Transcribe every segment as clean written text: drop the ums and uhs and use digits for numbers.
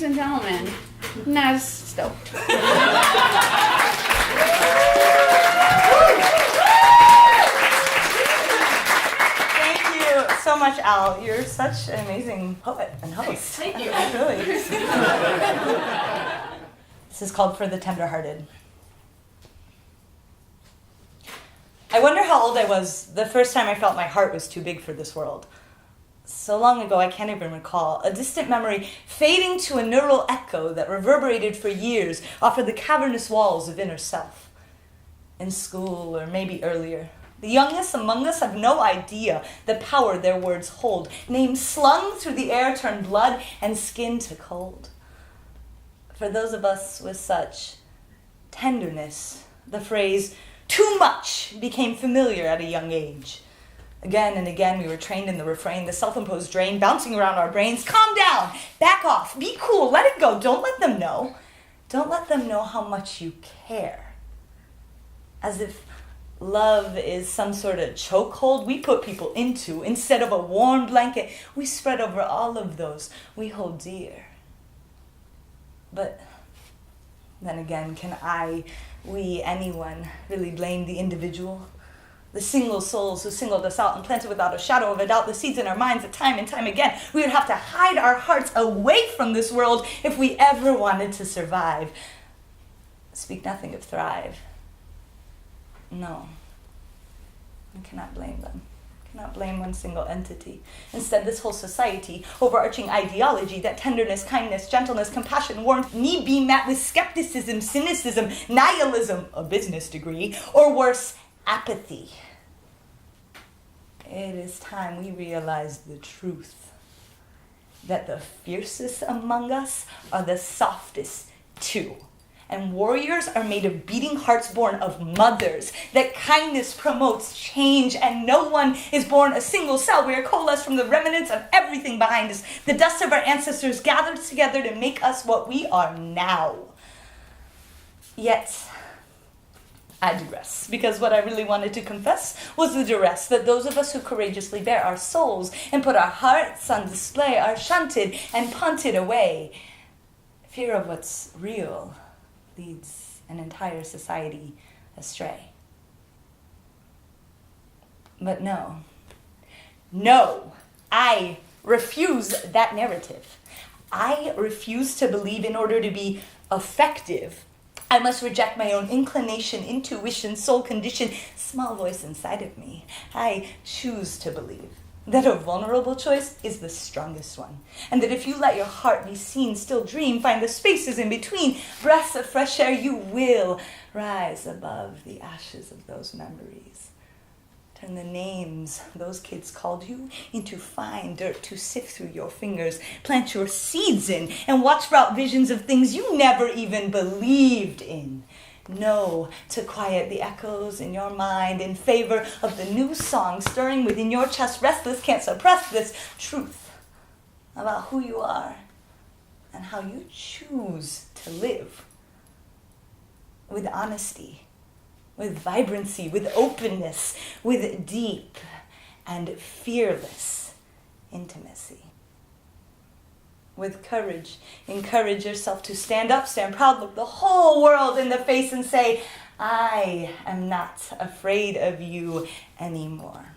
ladies and gentlemen, Naz Stowe. So much, Al. You're such an amazing poet and host. Thank you. Really. This is called For the Tenderhearted. I wonder how old I was the first time I felt my heart was too big for this world. So long ago, I can't even recall. A distant memory fading to a neural echo that reverberated for years off of the cavernous walls of inner self. In school, or maybe earlier. The youngest among us have no idea the power their words hold. Names slung through the air turn blood and skin to cold. For those of us with such tenderness, the phrase, too much, became familiar at a young age. Again and again, we were trained in the refrain, the self-imposed drain bouncing around our brains. Calm down, back off, be cool, let it go, don't let them know. Don't let them know how much you care. As if love is some sort of chokehold we put people into instead of a warm blanket we spread over all of those we hold dear. But then again, can we, anyone, really blame the individual? The single souls who singled us out and planted without a shadow of a doubt the seeds in our minds that time and time again we would have to hide our hearts away from this world if we ever wanted to survive. Speak nothing of thrive. No, I cannot blame them. I cannot blame one single entity. Instead, this whole society, overarching ideology that tenderness, kindness, gentleness, compassion, warmth need be met with skepticism, cynicism, nihilism, a business degree, or worse, apathy. It is time we realize the truth, that the fiercest among us are the softest too. And warriors are made of beating hearts born of mothers, that kindness promotes change, and no one is born a single cell. We are coalesced from the remnants of everything behind us, the dust of our ancestors gathered together to make us what we are now. Yet, I digress, because what I really wanted to confess was the duress that those of us who courageously bear our souls and put our hearts on display are shunted and punted away. Fear of what's real leads an entire society astray. But no, I refuse that narrative. I refuse to believe in order to be effective, I must reject my own inclination, intuition, soul condition, small voice inside of me. I choose to believe that a vulnerable choice is the strongest one, and that if you let your heart be seen, still dream, find the spaces in between, breaths of fresh air, you will rise above the ashes of those memories. Turn the names those kids called you into fine dirt to sift through your fingers, plant your seeds in, and watch sprout visions of things you never even believed in. No, to quiet the echoes in your mind in favor of the new song stirring within your chest, restless, can't suppress this truth about who you are and how you choose to live. With honesty, with vibrancy, with openness, with deep and fearless intimacy. With courage, encourage yourself to stand up, stand proud, look the whole world in the face and say, I am not afraid of you anymore.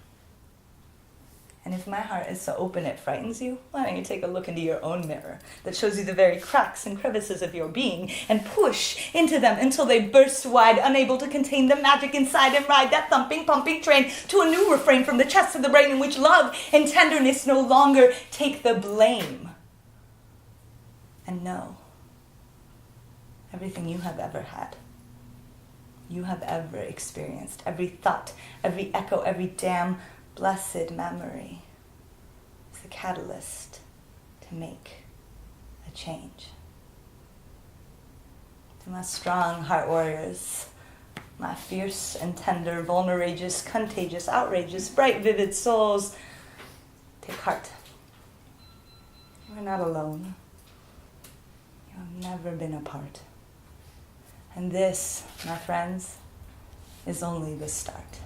And if my heart is so open it frightens you, why don't you take a look into your own mirror that shows you the very cracks and crevices of your being and push into them until they burst wide, unable to contain the magic inside, and ride that thumping, pumping train to a new refrain from the chest to the brain in which love and tenderness no longer take the blame. And know, everything you have ever had, you have ever experienced, every thought, every echo, every damn blessed memory is the catalyst to make a change. To my strong heart warriors, my fierce and tender, vulnerageous, contagious, outrageous, bright, vivid souls, take heart. We're not alone. You've never been apart. And this, my friends, is only the start.